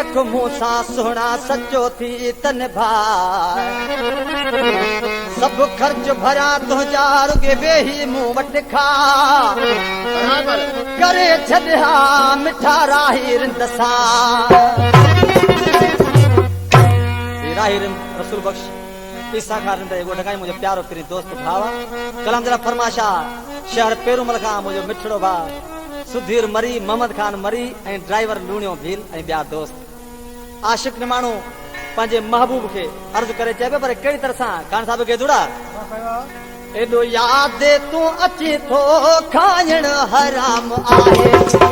देख मूसा सोना सचो थी तन भाई सब खर्च भरा तुझार के बेही मुंह वट खा करे छॾिया मिठा राही रिंदसा राही रिंद रसूल बख्श ईसा का रिंद एगो ढगाई मुझे प्यारो तेरी दोस्त भावा कलाम जरा फरमाशा शहर पेरूमल खां मुझे मिठड़ो भा सुधीर मरी मोहम्मद खान मरी ऐं ड्राइवर लूणियो भील ऐं ॿिया दोस्त आशिक ने माण्हू पंहिंजे महबूब खे अर्ज़ करे चइबो पर कहिड़ी तरह सां कान साहिब खे दुड़ा एॾो यादि तूं अची थो खाइण हराम आहे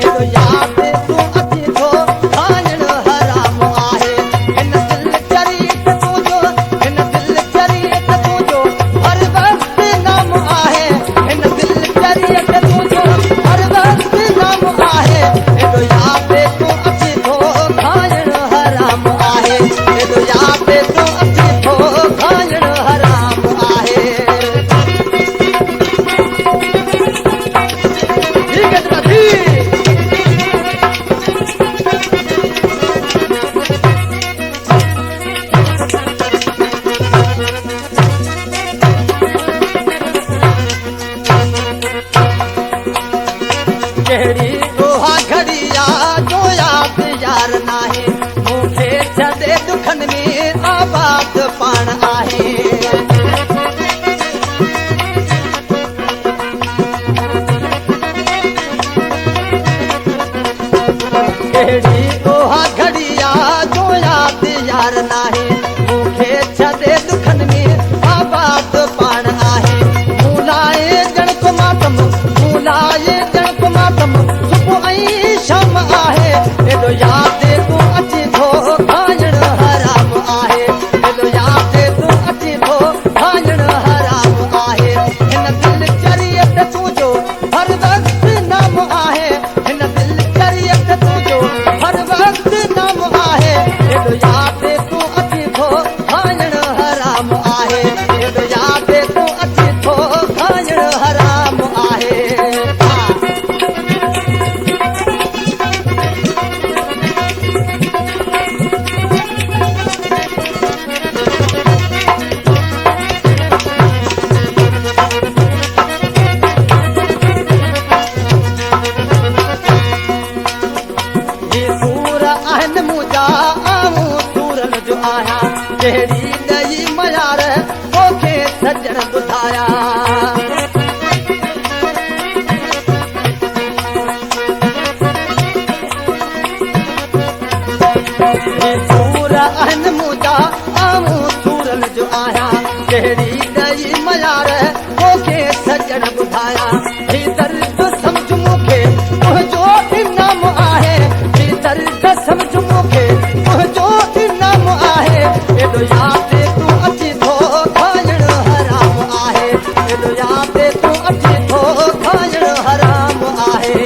एॾो यादि तूं अची थो खाइण हराम आहे हिन दिल चरीत तुंहिंजो हिन दिल चरीत तुंहिंजो हर वक्त नाम आहे हिन दिल चरीत तुंहिंजो हर वक्त नाम आहे एॾो यादि तूं अची थो खाइण हराम आहे एॾो यादि तूं अची थो खाइण हराम आहे कहिड़ी उहा घड़िया जो यादि यार नाहे मूंखे छॾे दुखनि में आबाद पाण आहे कहिड़ी उहा घड़िया जो यादि यार नाहे मूंखे छॾे दुखनि में आबाद पाण आहे मूलाए जणक मातम मूलाए जणक मातम सुबुह ऐं शाम आहे एॾो यादि तूं अची थो खाइण हराम आहे एॾो यादि तूं अची थो खाइण हराम आहे हिन दिल चरियत तुंहिंजो हर वक्त नाम आहे हिन दिल चरियत तुंहिंजो हर वक्त नाम आहे एॾो यादि तूं अची थो खाइण हराम आहे एॾो यादि तूं अची थो खाइण हराम आहे कहिड़ी नई मयार तोखे सजण ॿुधाया सूर आहिनि मुंहिंजा आऊं सूरनि जो आहियां कहिड़ी नई मयार तोखे सजण ॿुधाया ही दर्द सम्झ मूंखे तुंहिंजो इनाम आहे ही दर्द सम्झ मूंखे तुंहिंजो इनाम आहे एॾो यादि तूं अची थो खाइण हराम आहे एॾो यादि तूं अची थो खाइण हराम आहे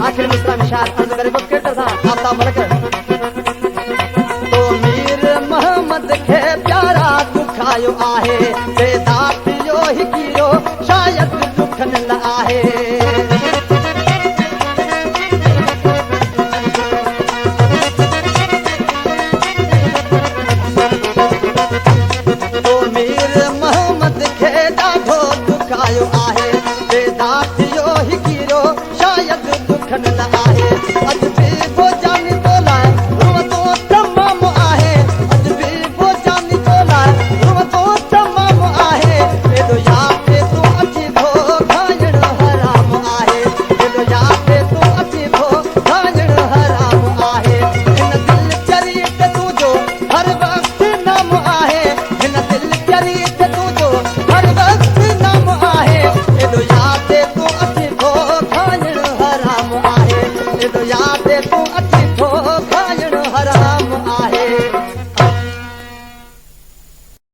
आखिर मिस्रा मिशाल अर्ज करे बस केटर सा आपता मलक तो मीर मोहम्मद खे प्यारा दुखायो आहे बेदातियो हिकिरो शायद दुखन न आहे तो मीर मोहम्मद खे ॾाढो दुखायो आहे बेदातियो हिकिरो शायद दुखन न आहे अॼु बि वो जानी तो लाइ रुवंदो तमामु आहे अॼु बि वो जानी तो लाइ रुवंदो तमामु आहे एॾो यादि तूं अची थो खाइण हराम आहे एॾो यादि तूं अची थो खाइण हराम आहे हिन दिल चरीत तुंहिंजो हर वक्त नाम आहे हिन दिल चरीत तुंहिंजो हर वक्त नाम आहे एॾो यादि